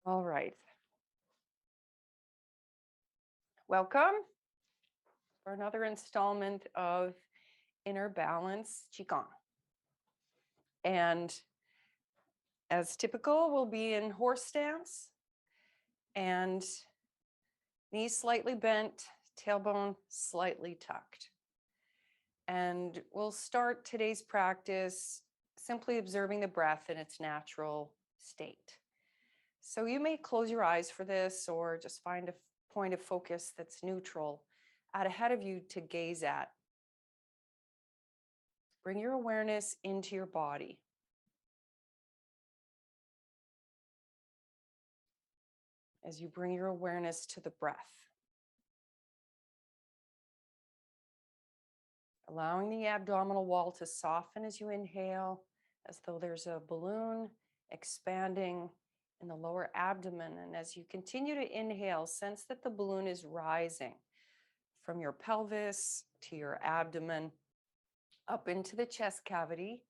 All right. Welcome for another installment of Inner Balance Qigong. And as typical, we'll be in horse stance and knees slightly bent, tailbone slightly tucked. And we'll start today's practice simply observing the breath in its natural state. So you may close your eyes for this or just find a point of focus that's neutral out ahead of you to gaze at. Bring your awareness into your body. As you bring your awareness to the breath, allowing the abdominal wall to soften as you inhale, as though there's a balloon expanding in the lower abdomen. And as you continue to inhale, sense that the balloon is rising from your pelvis to your abdomen, up into the chest cavity.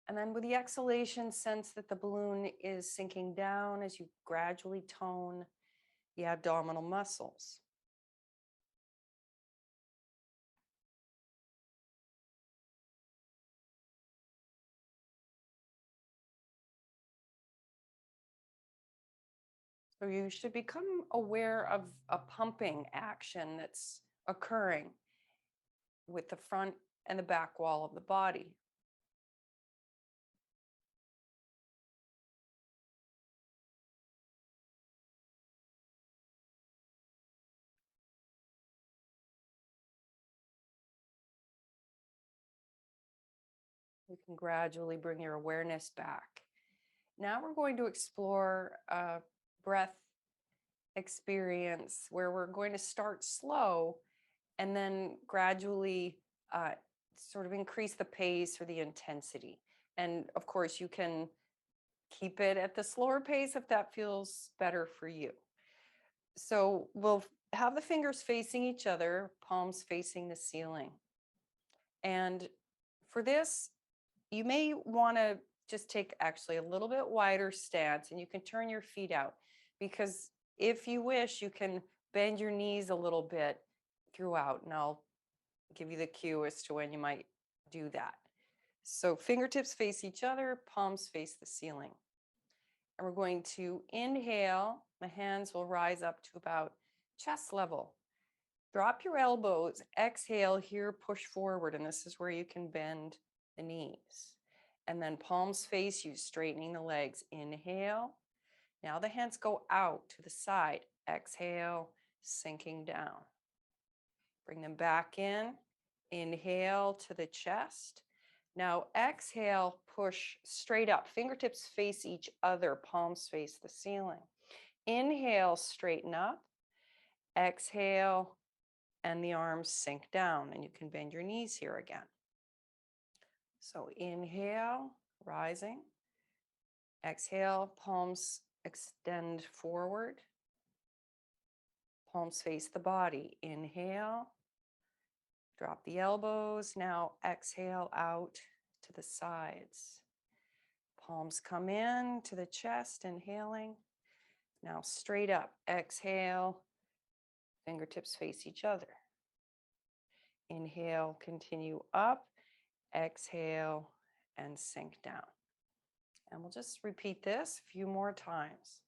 And then with the exhalation, sense that the balloon is sinking down as you gradually tone the abdominal muscles. So you should become aware of a pumping action that's occurring with the front and the back wall of the body. You can gradually bring your awareness back. Now we're going to explore a breath experience where we're going to start slow and then gradually sort of increase the pace or the intensity. And of course, you can keep it at the slower pace if that feels better for you. So we'll have the fingers facing each other, palms facing the ceiling. And for this, you may want to just take actually a little bit wider stance, and you can turn your feet out, because if you wish, you can bend your knees a little bit throughout, and I'll give you the cue as to when you might do that. So fingertips face each other, palms face the ceiling. And we're going to inhale. The hands will rise up to about chest level. Drop your elbows. Exhale here, push forward. And this is where you can bend the knees. And then palms face you, straightening the legs. Inhale. Now the hands go out to the side. Exhale, sinking down. Bring them back in. Inhale to the chest. Now exhale, push straight up. Fingertips face each other, palms face the ceiling. Inhale, straighten up. Exhale, and the arms sink down, and you can bend your knees here again. So inhale, rising. Exhale, palms extend forward. Palms face the body. Inhale. Drop the elbows. Now exhale out to the sides. Palms come in to the chest, inhaling. Now straight up. Exhale. Fingertips face each other. Inhale, continue up. Exhale, and sink down. And we'll just repeat this a few more times.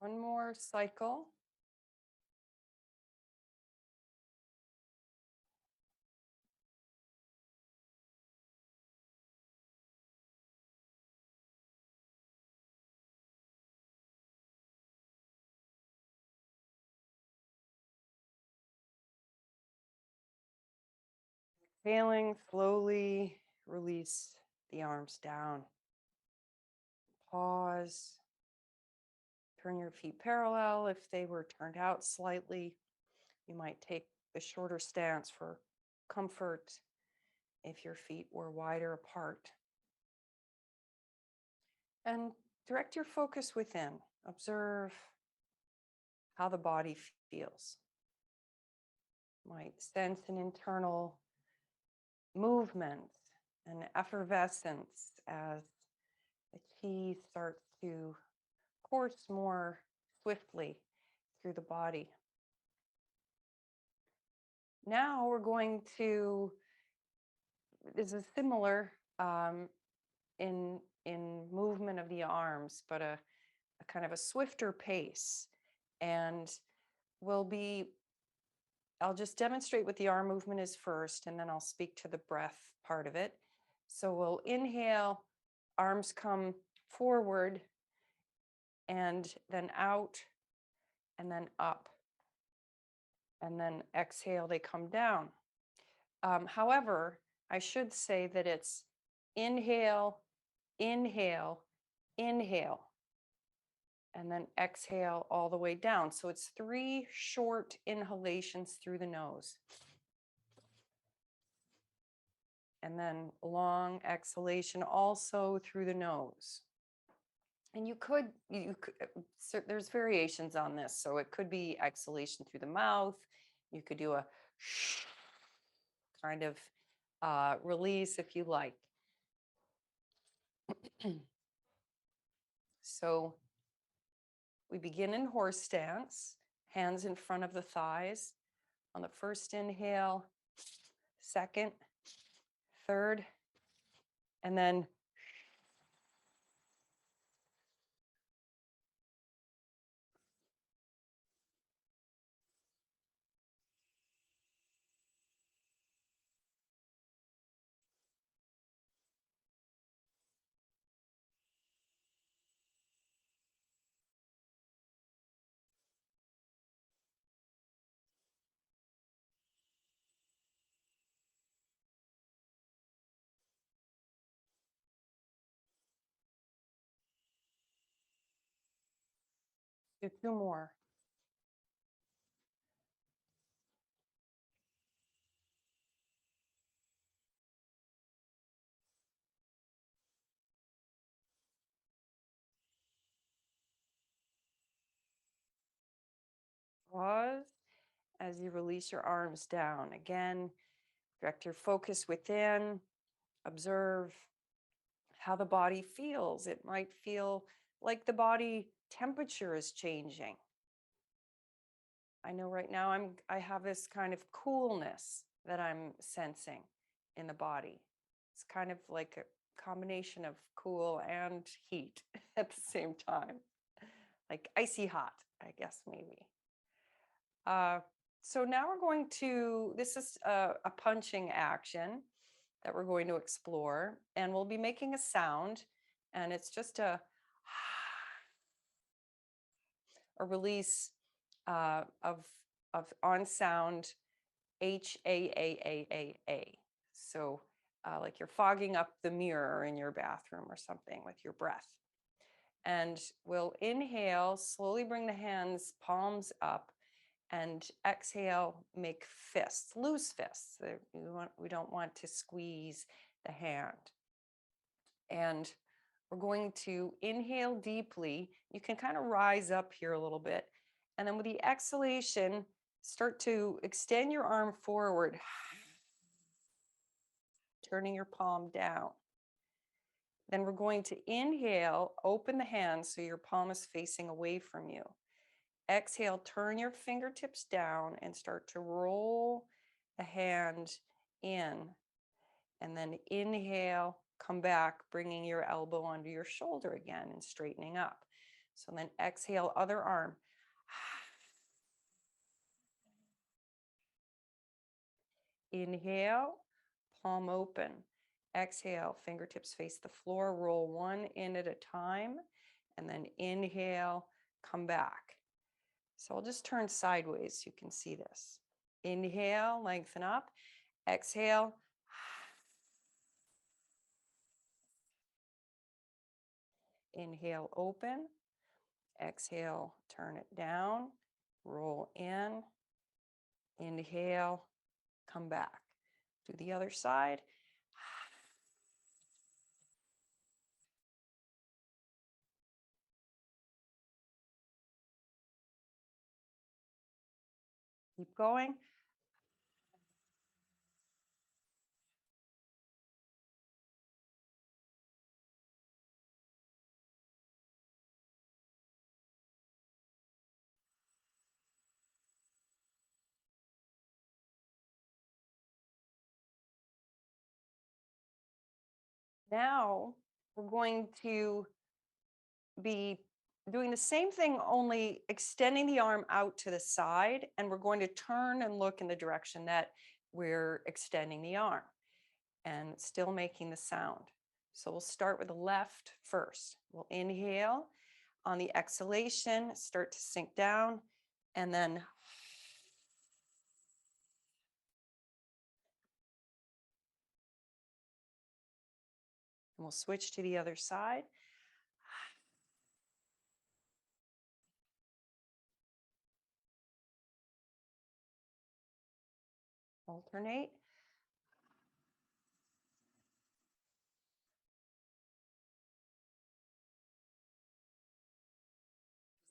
One more cycle. Exhaling, slowly release the arms down. Pause. Turn your feet parallel. If they were turned out slightly, you might take the shorter stance for comfort if your feet were wider apart. And direct your focus within. Observe how the body feels. Might sense an internal movement, an effervescence as the chi starts to course more swiftly through the body. Now we're going to, this is similar in movement of the arms, but a kind of a swifter pace. And we'll be, I'll just demonstrate what the arm movement is first, and then I'll speak to the breath part of it. So we'll inhale, arms come forward, and then out, and then up. And then exhale, they come down. However, I should say that it's inhale, inhale, inhale, and then exhale all the way down. So it's 3 short inhalations through the nose. And then long exhalation also through the nose. And you could, so there's variations on this. So it could be exhalation through the mouth. You could do a kind of release if you like. So we begin in horse stance, hands in front of the thighs. On the first inhale, second, third, and then do 2 more. Pause as you release your arms down. Again, direct your focus within, observe how the body feels. It might feel like the body temperature is changing. I know right now I have this kind of coolness that I'm sensing in the body. It's kind of like a combination of cool and heat at the same time, like icy hot, I guess maybe. So now we're going to, this is a punching action that we're going to explore, and we'll be making a sound, and it's just a release of on sound H-A-A-A-A-A. So like you're fogging up the mirror in your bathroom or something with your breath. And we'll inhale, slowly bring the hands, palms up, and exhale, make fists, loose fists. We don't want to squeeze the hand. And we're going to inhale deeply. You can kind of rise up here a little bit. And then with the exhalation, start to extend your arm forward, turning your palm down. Then we're going to inhale, open the hands so your palm is facing away from you. Exhale, turn your fingertips down and start to roll the hand in. And then inhale, come back, bringing your elbow under your shoulder again and straightening up. So then exhale, other arm. Inhale, palm open. Exhale, fingertips face the floor, roll one in at a time, and then inhale, come back. So I'll just turn sideways so you can see this. Inhale, lengthen up. Exhale, Inhale, open. Exhale, turn it down. Roll in. Inhale, come back. Do the other side. Keep going. Now we're going to be doing the same thing, only extending the arm out to the side, and we're going to turn and look in the direction that we're extending the arm and still making the sound. So we'll start with the left first. We'll inhale. On the exhalation, start to sink down, and then we'll switch to the other side. Alternate.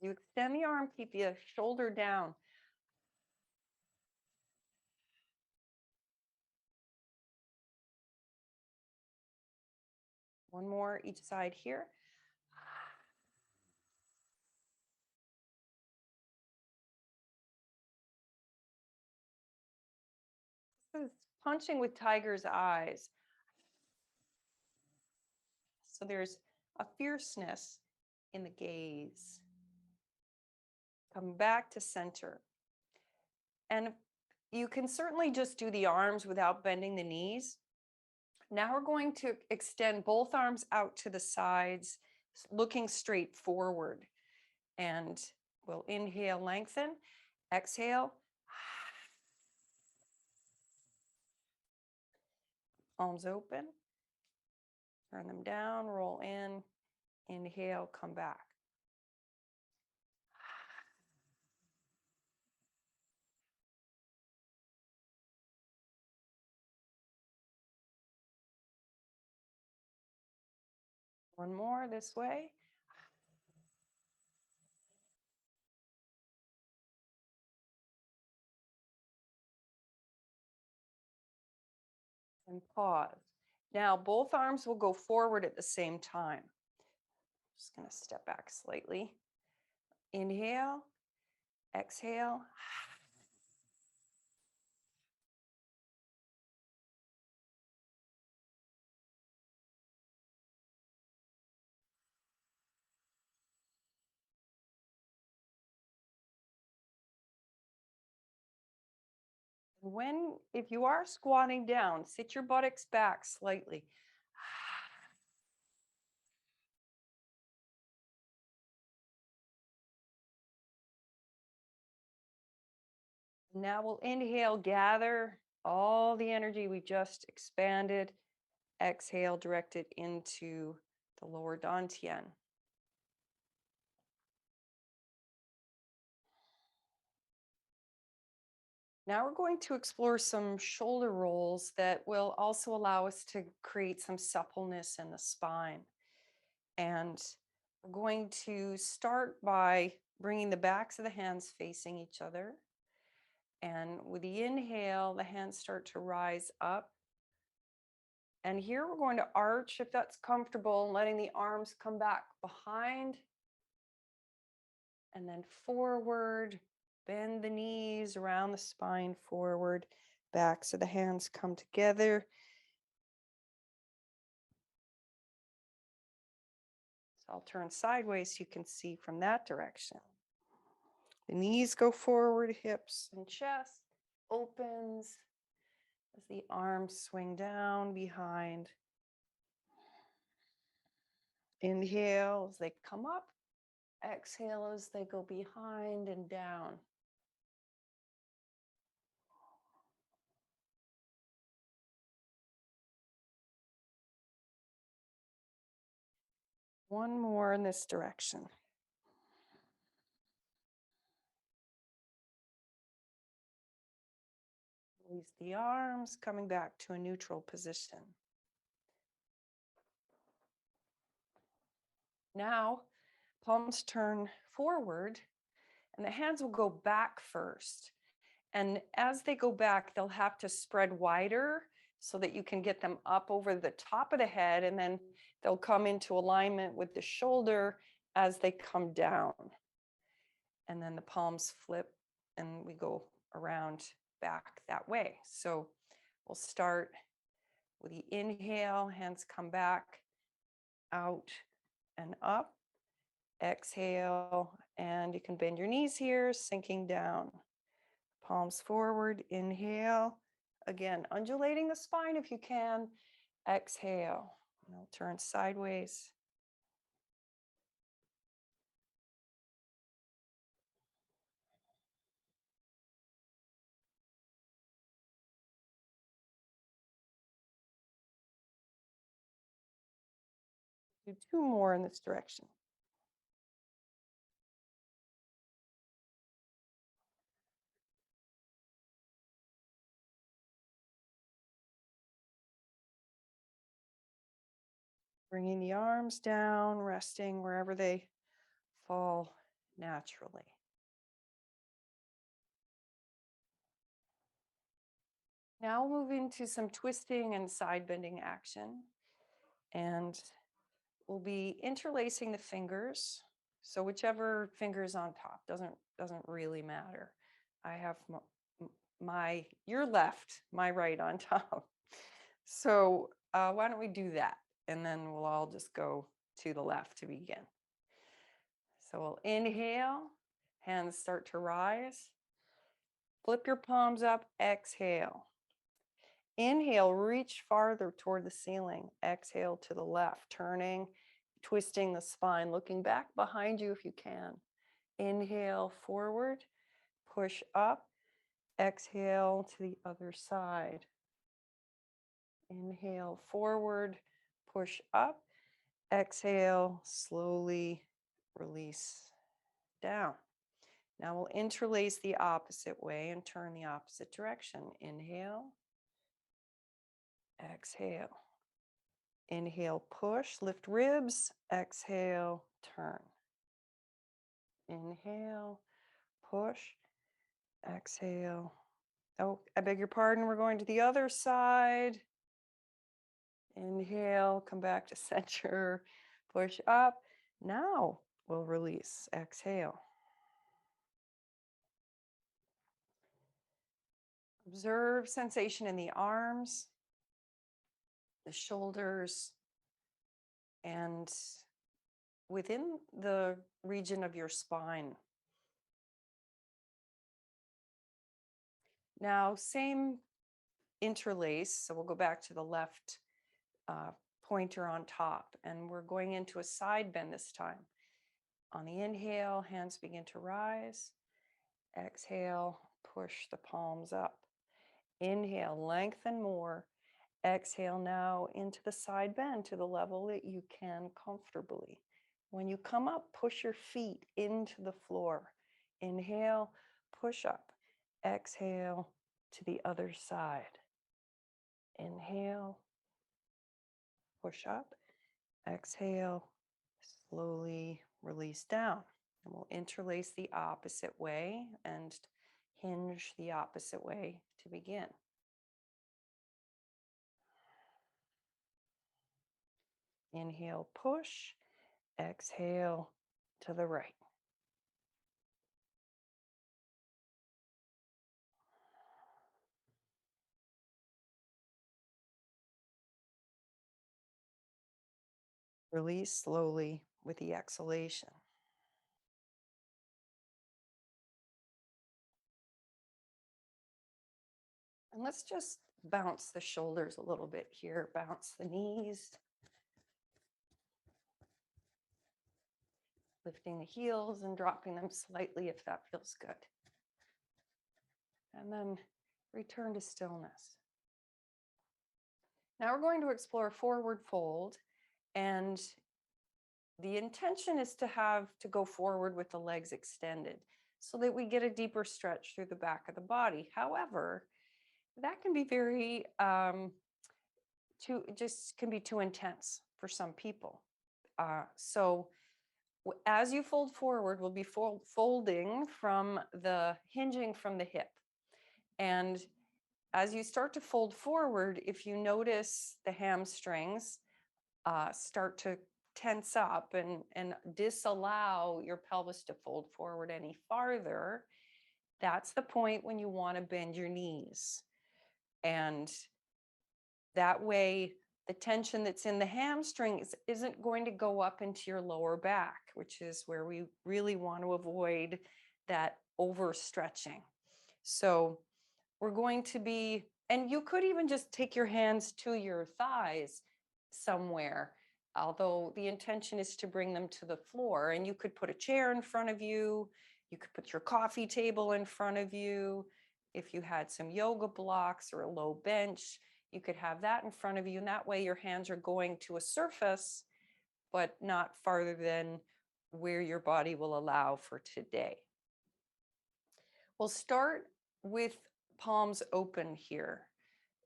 You extend the arm, keep the shoulder down. One more each side here. This is punching with tiger's eyes. So there's a fierceness in the gaze. Come back to center. And you can certainly just do the arms without bending the knees. Now we're going to extend both arms out to the sides, looking straight forward. And we'll inhale, lengthen, exhale. Palms open, turn them down, roll in, inhale, come back. One more this way. And pause. Now both arms will go forward at the same time. Just going to step back slightly. Inhale, exhale. If you are squatting down, sit your buttocks back slightly. Now we'll inhale, gather all the energy we just expanded. Exhale, direct it into the lower dantian. Now we're going to explore some shoulder rolls that will also allow us to create some suppleness in the spine. And we're going to start by bringing the backs of the hands facing each other. And with the inhale, the hands start to rise up. And here we're going to arch if that's comfortable, letting the arms come back behind and then forward. Bend the knees around the spine forward. Backs of the hands come together. So I'll turn sideways so you can see from that direction. The knees go forward, hips and chest opens as the arms swing down behind. Inhale as they come up. Exhale as they go behind and down. One more in this direction. Release the arms, coming back to a neutral position. Now, palms turn forward and the hands will go back first. And as they go back, they'll have to spread wider so that you can get them up over the top of the head, and then they'll come into alignment with the shoulder as they come down. And then the palms flip and we go around back that way. So we'll start with the inhale, hands come back, out and up. Exhale, and you can bend your knees here, sinking down. Palms forward, inhale. Again, undulating the spine if you can. Exhale, and I'll turn sideways. Do two more in this direction. Bringing the arms down, resting wherever they fall naturally. Now we'll move into some twisting and side bending action. And we'll be interlacing the fingers. So whichever finger's on top doesn't really matter. I have your left, my right on top. So why don't we do that? And then we'll all just go to the left to begin. So we'll inhale, hands start to rise. Flip your palms up, exhale. Inhale, reach farther toward the ceiling. Exhale to the left, turning, twisting the spine, looking back behind you if you can. Inhale forward, push up. Exhale to the other side. Inhale forward, push up. Exhale, slowly release down. Now we'll interlace the opposite way and turn the opposite direction. Inhale, exhale. Inhale, push, lift ribs. Exhale, turn. Inhale, push, exhale. Oh, I beg your pardon. We're going to the other side. Inhale, come back to center, push up. Now we'll release. Exhale. Observe sensation in the arms, the shoulders, and within the region of your spine. Now, same interlace. So we'll go back to the left pointer on top, and we're going into a side bend this time. On the inhale, hands begin to rise. Exhale, push the palms up. Inhale, lengthen more. Exhale now into the side bend to the level that you can comfortably. When you come up, push your feet into the floor. Inhale, push up. Exhale to the other side. Inhale, push up. Exhale, slowly release down. And we'll interlace the opposite way and hinge the opposite way to begin. Inhale, push. Exhale to the right. Release slowly with the exhalation. And let's just bounce the shoulders a little bit here, bounce the knees. Lifting the heels and dropping them slightly if that feels good. And then return to stillness. Now we're going to explore forward fold, and the intention is to go forward with the legs extended so that we get a deeper stretch through the back of the body. However, that can be very just can be too intense for some people. So as you fold forward, we'll be folding from the hinging from the hip. And as you start to fold forward, if you notice the hamstrings start to tense up and disallow your pelvis to fold forward any farther, that's the point when you want to bend your knees. And that way, the tension that's in the hamstrings isn't going to go up into your lower back, which is where we really want to avoid that overstretching. So we're going to be, and you could even just take your hands to your thighs somewhere, although the intention is to bring them to the floor. And you could put a chair in front of you. You could put your coffee table in front of you. If you had some yoga blocks or a low bench, you could have that in front of you. And that way your hands are going to a surface, but not farther than where your body will allow for today. We'll start with palms open here.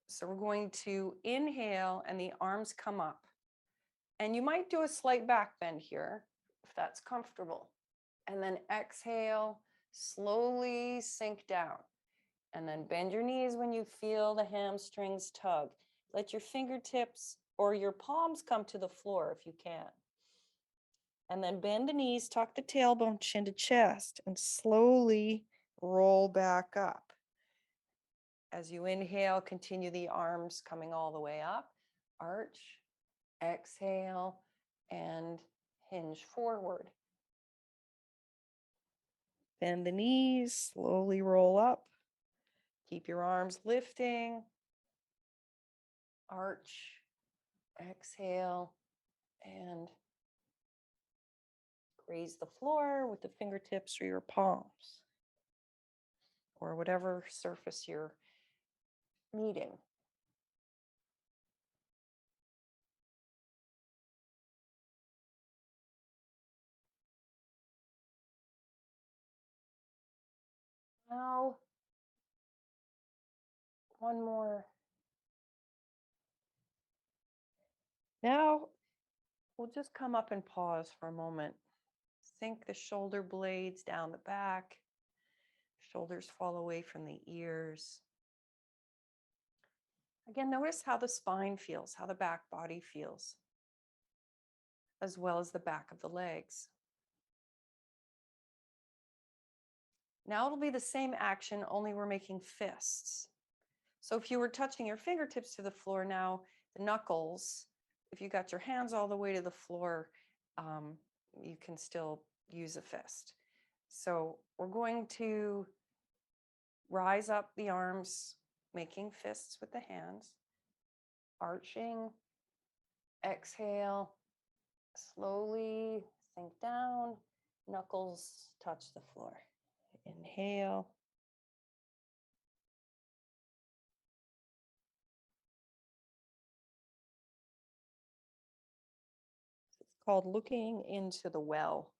So we're going to inhale and the arms come up. And you might do a slight back bend here if that's comfortable. And then exhale, slowly sink down. And then bend your knees when you feel the hamstrings tug. Let your fingertips or your palms come to the floor if you can. And then bend the knees, tuck the tailbone, chin to chest, and slowly roll back up. As you inhale, continue the arms coming all the way up. Arch, exhale, and hinge forward. Bend the knees, slowly roll up. Keep your arms lifting. Arch, exhale, and graze the floor with the fingertips or your palms, or whatever surface you're meeting. Now, one more. Now, we'll just come up and pause for a moment. Sink the shoulder blades down the back. Shoulders fall away from the ears. Again, notice how the spine feels, how the back body feels, as well as the back of the legs. Now it'll be the same action, only we're making fists. So if you were touching your fingertips to the floor now, the knuckles, if you got your hands all the way to the floor, you can still use a fist. So we're going to rise up the arms, making fists with the hands, arching, exhale, slowly sink down, knuckles touch the floor. Inhale. It's called looking into the well.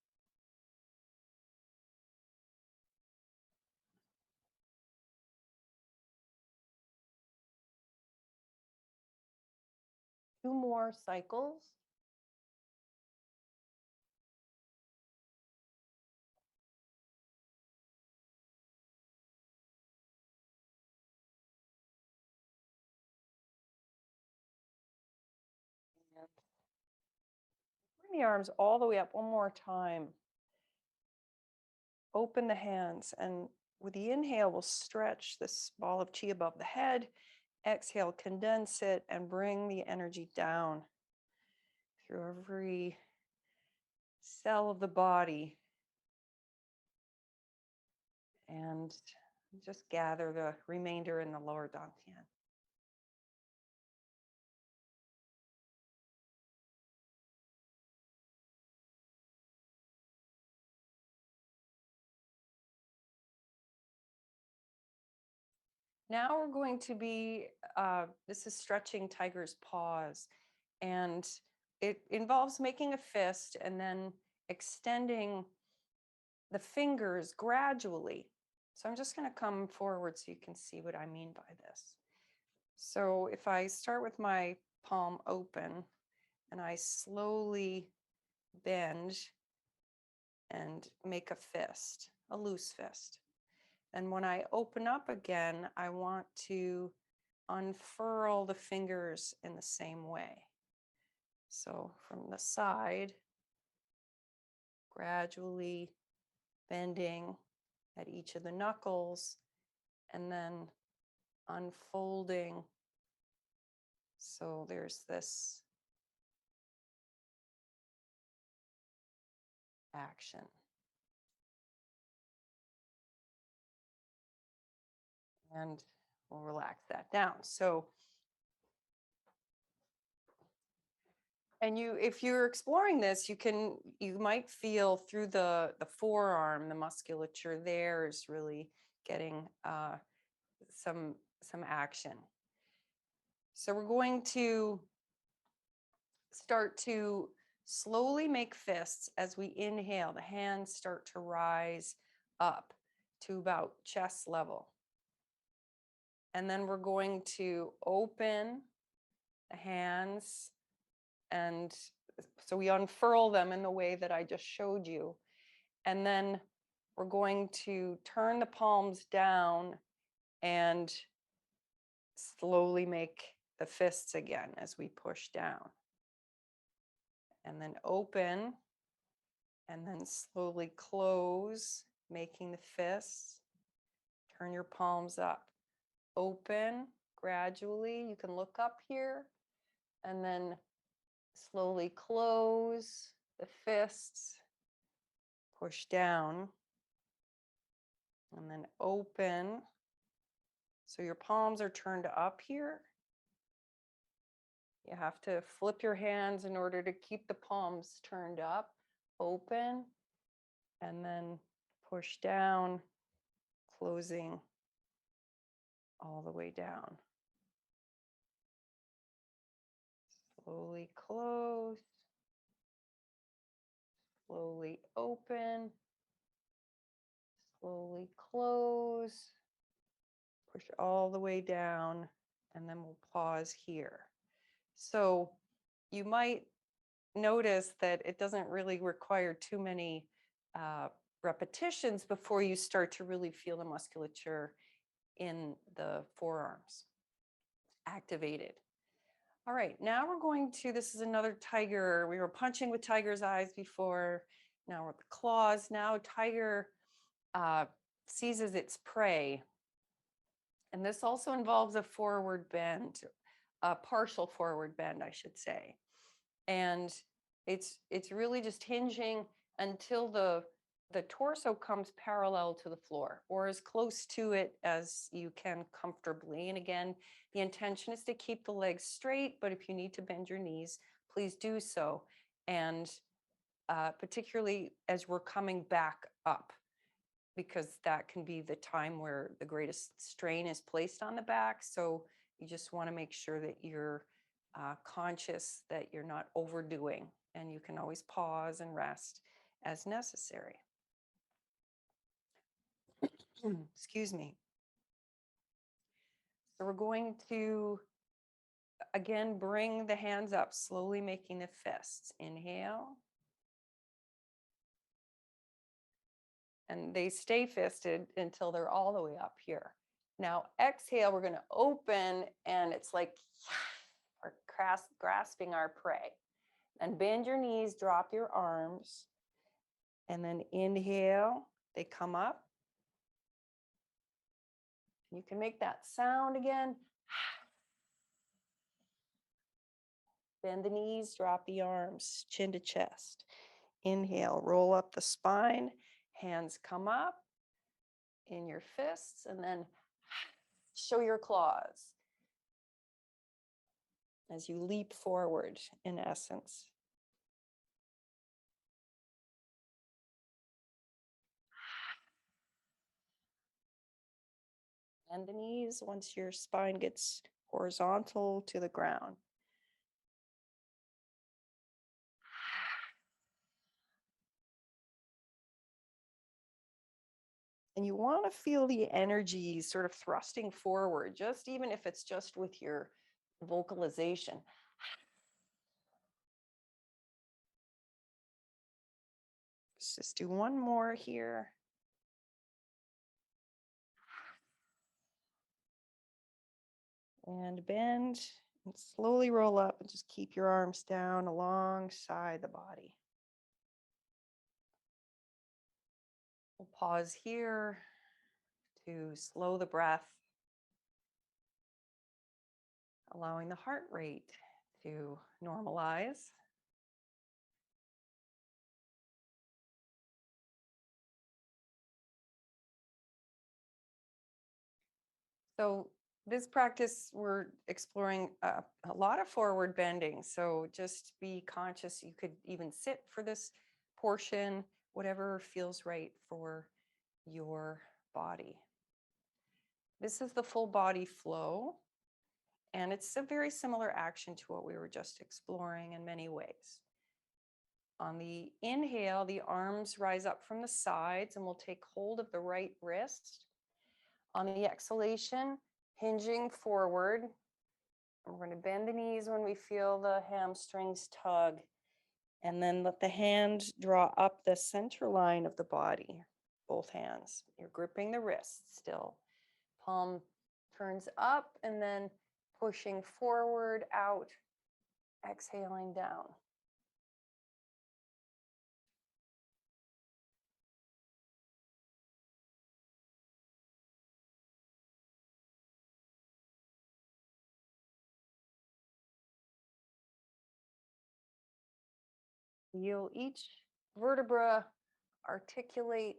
Two more cycles. Bring the arms all the way up one more time. Open the hands, and with the inhale, we'll stretch this ball of chi above the head. Exhale, condense it, and bring the energy down through every cell of the body. And just gather the remainder in the lower dantian. Now we're going to be, this is stretching tiger's paws. And it involves making a fist and then extending the fingers gradually. So I'm just going to come forward so you can see what I mean by this. So if I start with my palm open and I slowly bend and make a fist, a loose fist. And when I open up again, I want to unfurl the fingers in the same way. So from the side, gradually bending at each of the knuckles and then unfolding. So there's this action. And we'll relax that down. So, and if you're exploring this, you might feel through the forearm, the musculature there is really getting some action. So we're going to start to slowly make fists as we inhale. The hands start to rise up to about chest level. And then we're going to open the hands, and so we unfurl them in the way that I just showed you. And then we're going to turn the palms down and slowly make the fists again as we push down. And then open, and then slowly close, making the fists. Turn your palms up. Open gradually. You can look up here, and then slowly close the fists. Push down, and then open. So your palms are turned up here. You have to flip your hands in order to keep the palms turned up. Open, and then push down, closing all the way down. Slowly close, slowly open, slowly close, push all the way down, and then we'll pause here. So you might notice that it doesn't really require too many repetitions before you start to really feel the musculature in the forearms activated. All right, now we're going to, this is another tiger. We were punching with tiger's eyes before. Now we're with the claws. Now tiger seizes its prey. And this also involves a forward bend, a partial forward bend, I should say. And it's really just hinging until the torso comes parallel to the floor or as close to it as you can comfortably. And again, the intention is to keep the legs straight, but if you need to bend your knees, please do so. And particularly as we're coming back up, because that can be the time where the greatest strain is placed on the back. So you just want to make sure that you're conscious that you're not overdoing, and you can always pause and rest as necessary. Excuse me. So we're going to, again, bring the hands up, slowly making the fists. Inhale. And they stay fisted until they're all the way up here. Now exhale, we're going to open, and it's like we're grasping our prey. And bend your knees, drop your arms, and then inhale, they come up. You can make that sound again. Bend the knees, drop the arms, chin to chest. Inhale, roll up the spine, hands come up in your fists, and then show your claws as you leap forward, in essence. Bend the knees once your spine gets horizontal to the ground. And you want to feel the energy sort of thrusting forward, just even if it's just with your vocalization. Let's just do one more here. And bend and slowly roll up and just keep your arms down alongside the body. We'll pause here to slow the breath, allowing the heart rate to normalize. So this practice, we're exploring a lot of forward bending. So just be conscious. You could even sit for this portion, whatever feels right for your body. This is the full body flow, and it's a very similar action to what we were just exploring in many ways. On the inhale, the arms rise up from the sides and we'll take hold of the right wrist. On the exhalation, hinging forward. We're going to bend the knees when we feel the hamstrings tug, and then let the hand draw up the center line of the body, both hands. You're gripping the wrist still. Palm turns up and then pushing forward, out, exhaling down. Feel each vertebra articulate.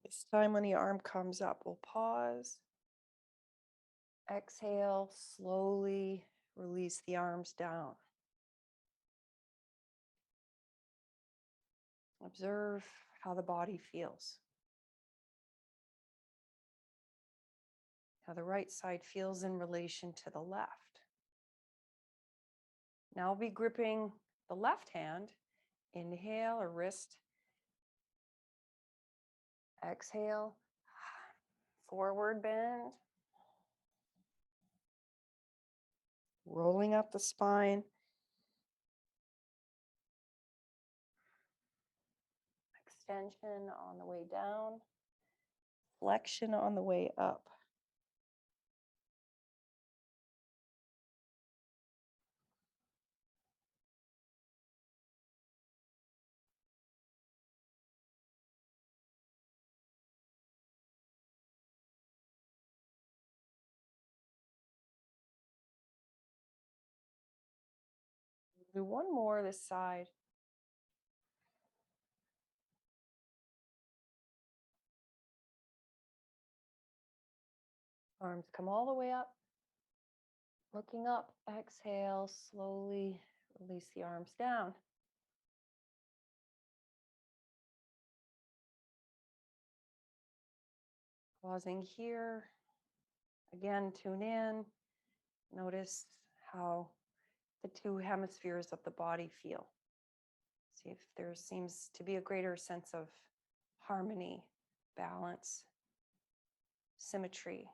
This time when the arm comes up, we'll pause. Exhale, slowly release the arms down. Observe how the body feels. How the right side feels in relation to the left. Now I'll be gripping the left hand. Inhale or wrist. Exhale. Forward bend. Rolling up the spine. Extension on the way down. Flexion on the way up. Do one more this side. Arms come all the way up. Looking up, exhale, slowly release the arms down. Pausing here. Again, tune in. Notice how the two hemispheres of the body feel. See if there seems to be a greater sense of harmony, balance, symmetry.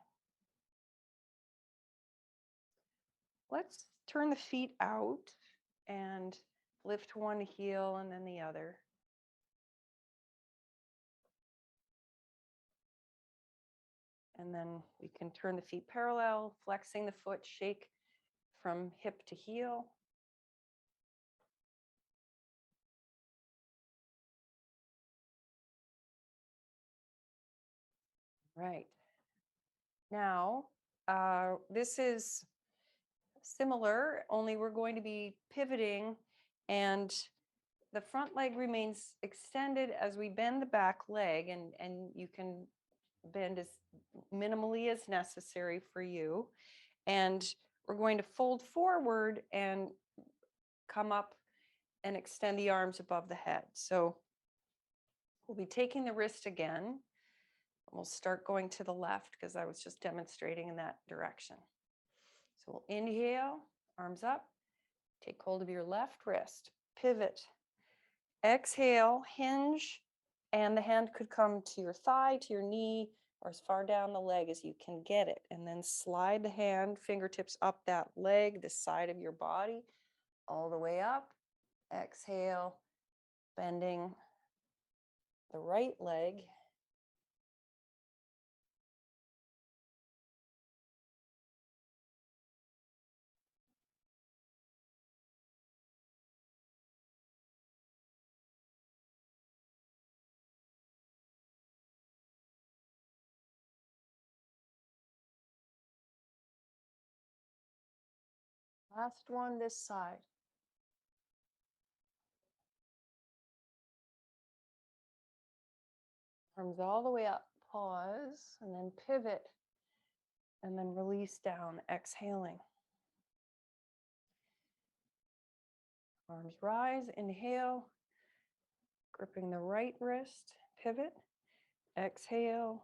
Let's turn the feet out and lift one heel and then the other. And then we can turn the feet parallel, flexing the foot, shake from hip to heel. Right. Now, this is similar, only we're going to be pivoting and the front leg remains extended as we bend the back leg, and you can bend as minimally as necessary for you. And we're going to fold forward and come up and extend the arms above the head. So we'll be taking the wrist again. We'll start going to the left because I was just demonstrating in that direction. So we'll inhale, arms up, take hold of your left wrist, pivot, Exhale, hinge, and the hand could come to your thigh, to your knee, or as far down the leg as you can get it. And then slide the hand, fingertips up that leg, the side of your body, all the way up. Exhale, bending the right leg. Last one this side. Arms all the way up, pause, and then pivot, and then release down, exhaling. Arms rise, inhale, gripping the right wrist, pivot, exhale.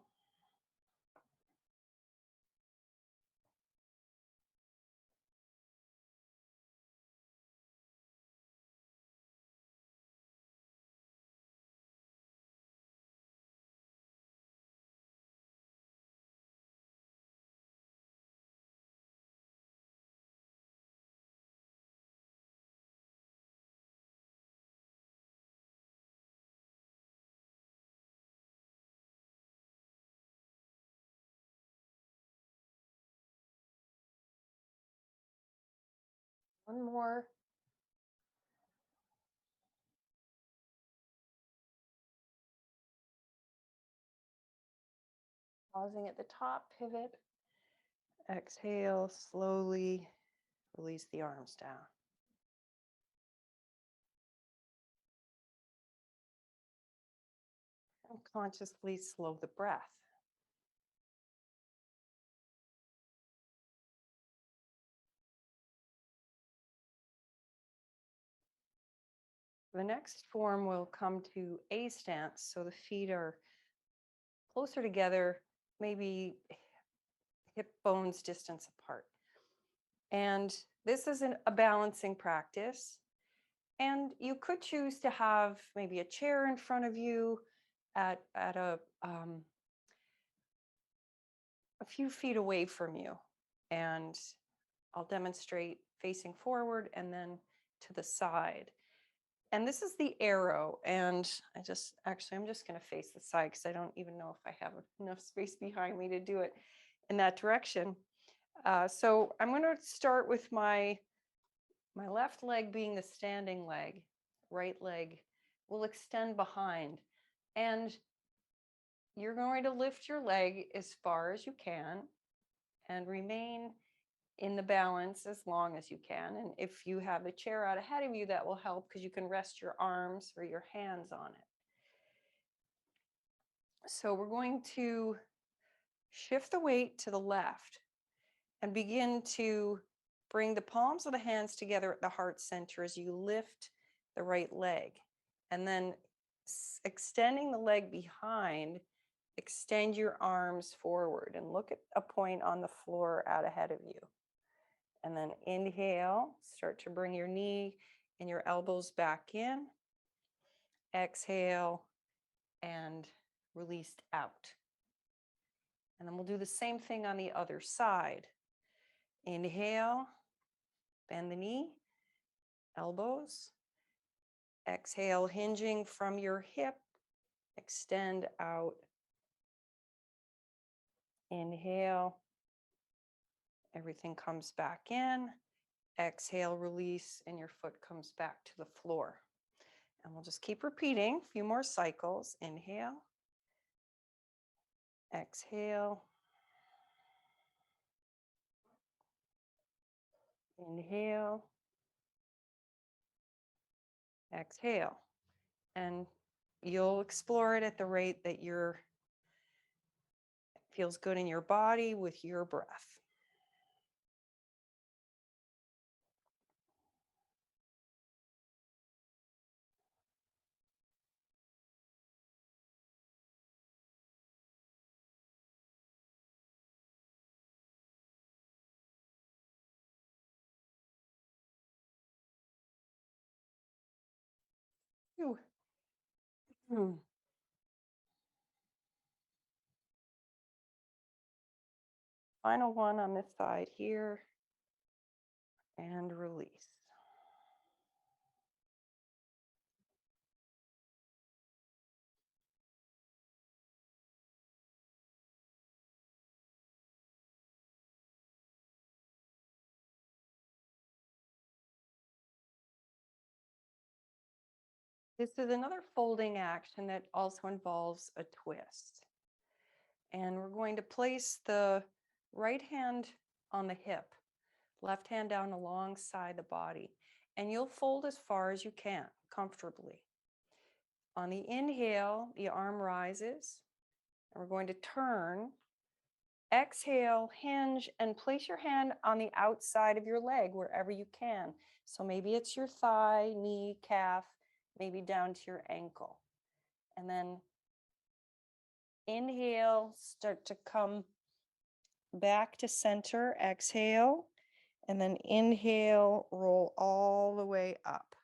One more. Pausing at the top, pivot, exhale, slowly release the arms down. And consciously slow the breath. The next form will come to A stance, so the feet are closer together, maybe hip bones distance apart. And this is a balancing practice. And you could choose to have maybe a chair in front of you at a few feet away from you. And I'll demonstrate facing forward and then to the side. And this is the arrow. And I'm just going to face the side because I don't even know if I have enough space behind me to do it in that direction. So I'm going to start with my left leg being the standing leg, right leg will extend behind. And you're going to lift your leg as far as you can and remain in the balance as long as you can. And if you have a chair out ahead of you, that will help because you can rest your arms or your hands on it. So we're going to shift the weight to the left and begin to bring the palms of the hands together at the heart center as you lift the right leg. And then extending the leg behind, extend your arms forward and look at a point on the floor out ahead of you. And then inhale, start to bring your knee and your elbows back in. Exhale and released out. And then we'll do the same thing on the other side. Inhale, bend the knee, elbows. Exhale, hinging from your hip, extend out. Inhale, everything comes back in. Exhale, release, and your foot comes back to the floor. And we'll just keep repeating a few more cycles. Inhale, exhale, inhale, exhale. And you'll explore it at the rate that feels good in your body with your breath. Whew. Hmm. Final one on this side here and release. This is another folding action that also involves a twist. And we're going to place the right hand on the hip, left hand down alongside the body, and you'll fold as far as you can comfortably. On the inhale, the arm rises, and we're going to turn. Exhale, hinge, and place your hand on the outside of your leg wherever you can. So maybe it's your thigh, knee, calf, maybe down to your ankle. And then inhale, start to come back to center. Exhale, and then inhale, roll all the way up.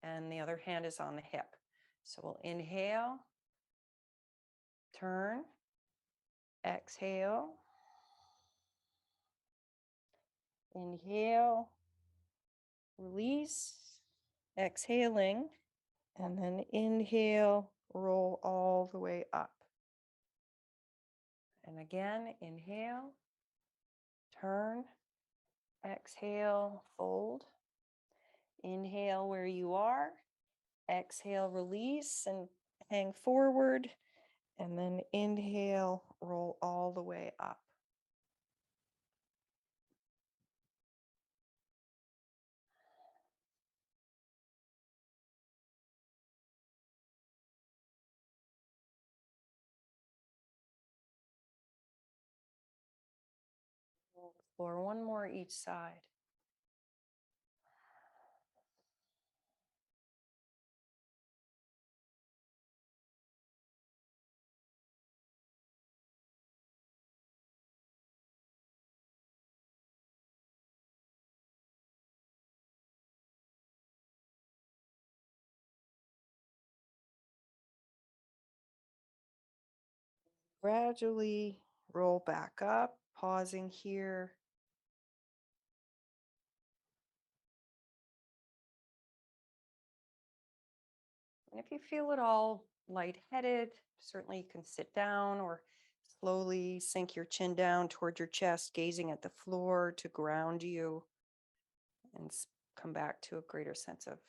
And the other hand is on the hip. So we'll inhale, turn, exhale, inhale, release, exhaling, and then inhale, roll all the way up. And again, inhale, turn, exhale, fold. Inhale where you are, exhale, release and hang forward, and then inhale, roll all the way up. Explore one more each side. Gradually roll back up, pausing here. And if you feel at all lightheaded, certainly you can sit down or slowly sink your chin down toward your chest, gazing at the floor to ground you and come back to a greater sense of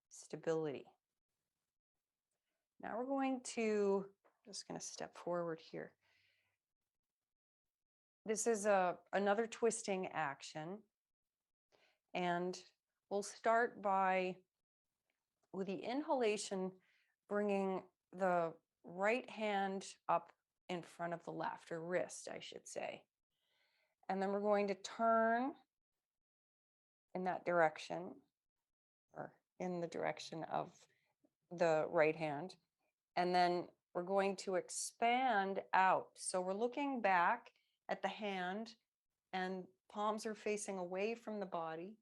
stability. Now we're going to, just going to step forward here. This is another twisting action. And we'll start by, with the inhalation, bringing the right hand up in front of the left, or wrist, I should say. And then we're going to turn in that direction, or in the direction of the right hand. And then we're going to expand out. So we're looking back at the hand and palms are facing away from the body.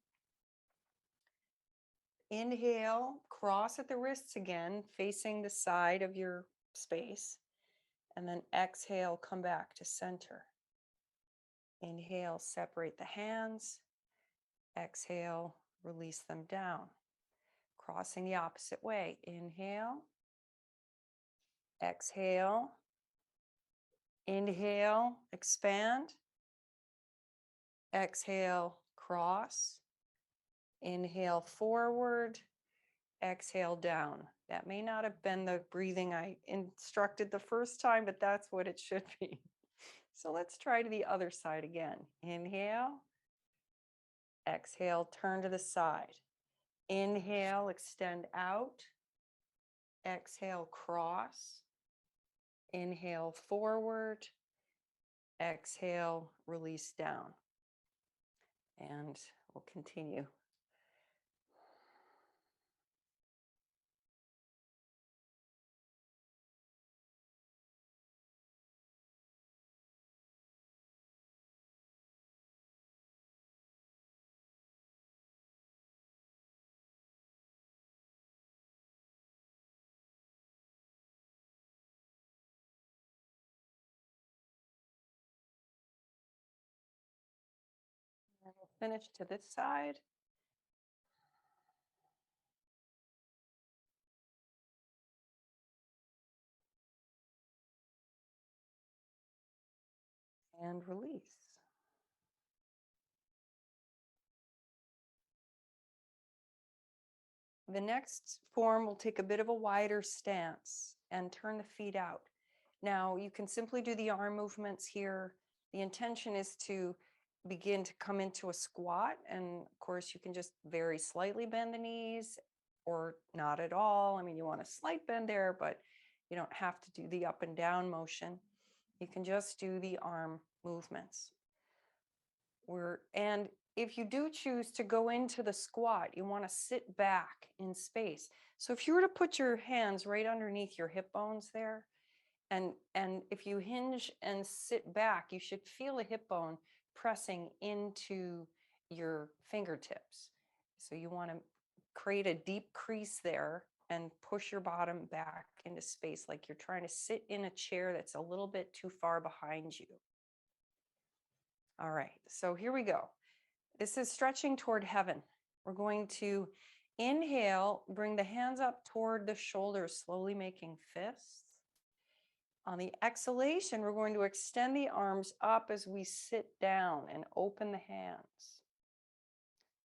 Inhale, cross at the wrists again, facing the side of your space. And then exhale, come back to center. Inhale, separate the hands. Exhale, release them down. Crossing the opposite way. Inhale. Exhale. Inhale, expand. Exhale, cross. Inhale, forward. Exhale, down. That may not have been the breathing I instructed the first time, but that's what it should be. So let's try to the other side again. Inhale. Exhale, turn to the side. Inhale, extend out. Exhale, cross. Inhale, forward. Exhale, release down. And we'll continue. Finish to this side. And release. The next form will take a bit of a wider stance and turn the feet out. Now you can simply do the arm movements here. The intention is to begin to come into a squat. And of course you can just very slightly bend the knees or not at all. I mean, you want a slight bend there, but you don't have to do the up and down motion. You can just do the arm movements. And if you do choose to go into the squat, you want to sit back in space. So if you were to put your hands right underneath your hip bones there, and if you hinge and sit back, you should feel a hip bone pressing into your fingertips. So you want to create a deep crease there and push your bottom back into space like you're trying to sit in a chair that's a little bit too far behind you. All right, so here we go. This is stretching toward heaven. We're going to inhale, bring the hands up toward the shoulders, slowly making fists. On the exhalation, we're going to extend the arms up as we sit down and open the hands.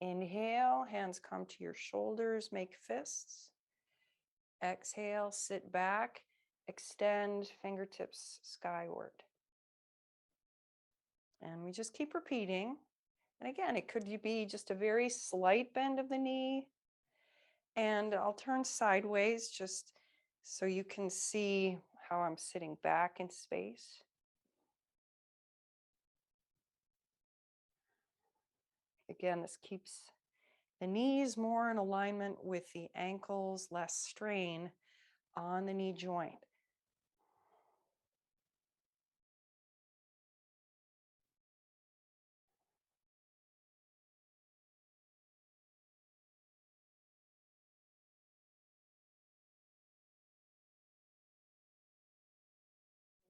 Inhale, hands come to your shoulders, make fists. Exhale, sit back, extend fingertips skyward. And we just keep repeating. And again, it could be just a very slight bend of the knee. And I'll turn sideways just so you can see how I'm sitting back in space. Again, this keeps the knees more in alignment with the ankles, less strain on the knee joint.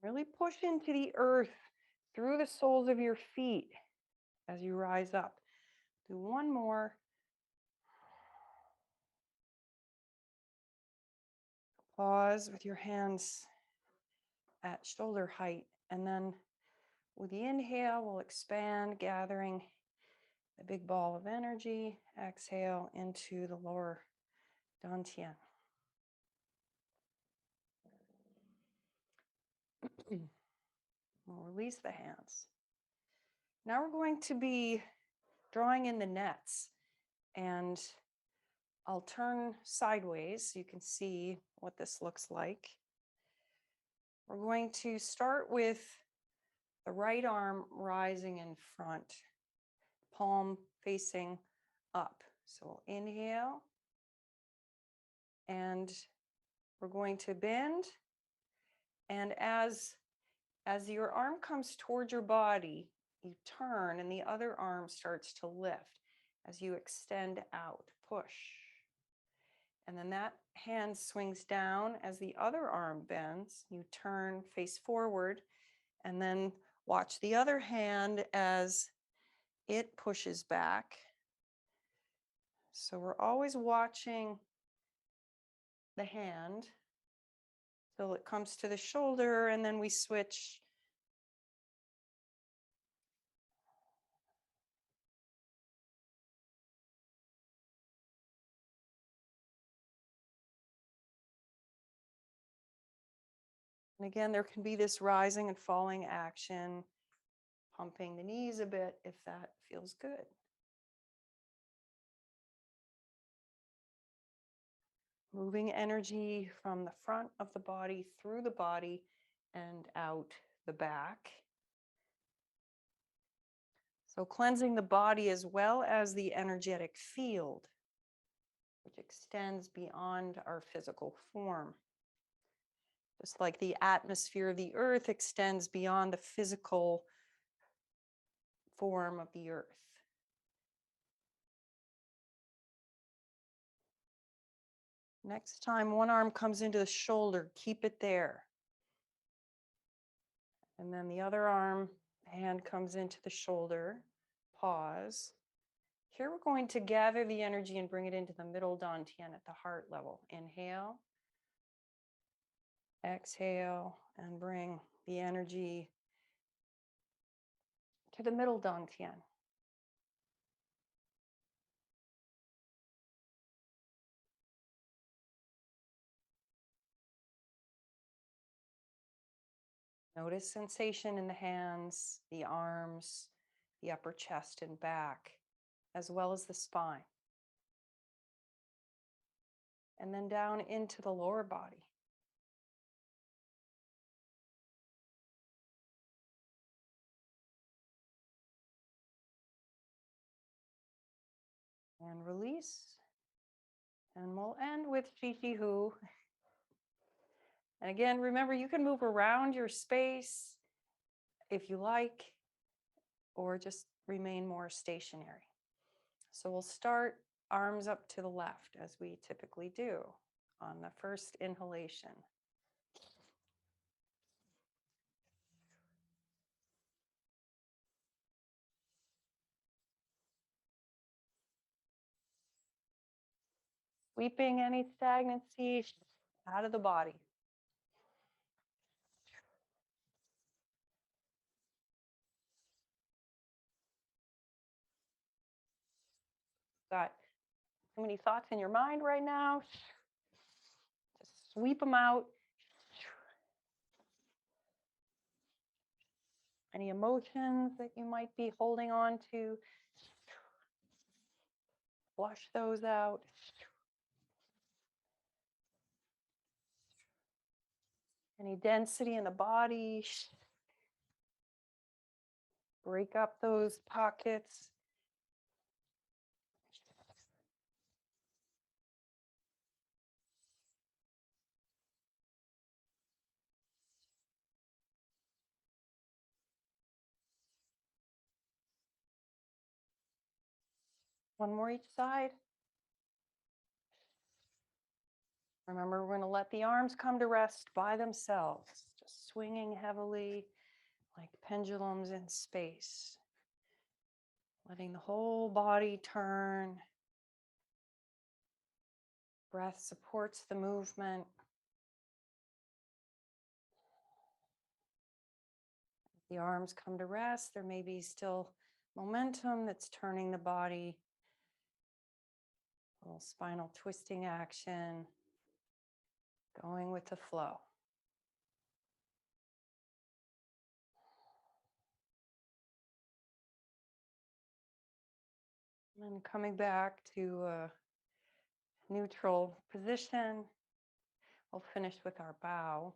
Really push into the earth through the soles of your feet as you rise up. Do one more. Pause with your hands at shoulder height. And then with the inhale, we'll expand, gathering the big ball of energy. Exhale into the lower dantian. We'll release the hands. Now we're going to be drawing in the nets, and I'll turn sideways so you can see what this looks like. We're going to start with the right arm rising in front, palm facing up. So we'll inhale, and we're going to bend. And as your arm comes toward your body, you turn and the other arm starts to lift as you extend out, push. And then that hand swings down as the other arm bends. You turn, face forward, and then watch the other hand as it pushes back. So we're always watching the hand till it comes to the shoulder, and then we switch. And again, there can be this rising and falling action, pumping the knees a bit if that feels good. Moving energy from the front of the body through the body and out the back. So cleansing the body as well as the energetic field, which extends beyond our physical form. Just like the atmosphere of the earth extends beyond the physical form of the earth. Next time one arm comes into the shoulder, keep it there. And then the other arm, hand comes into the shoulder, pause. Here we're going to gather the energy and bring it into the middle dantian at the heart level. Inhale, exhale, and bring the energy to the middle dantian. Notice sensation in the hands, the arms, the upper chest and back, as well as the spine. And then down into the lower body. And release. And we'll end with Shishi Hu. And again, remember, you can move around your space if you like, or just remain more stationary. So we'll start arms up to the left, as we typically do on the first inhalation. Sweeping any stagnancy out of the body. Got too many thoughts in your mind right now? Just sweep them out. Any emotions that you might be holding on to, flush those out. Any density in the body, break up those pockets. One more each side. Remember, we're going to let the arms come to rest by themselves, just swinging heavily like pendulums in space. Letting the whole body turn. Breath supports the movement. The arms come to rest. There may be still momentum that's turning the body. A little spinal twisting action. Going with the flow. And then coming back to a neutral position. We'll finish with our bow.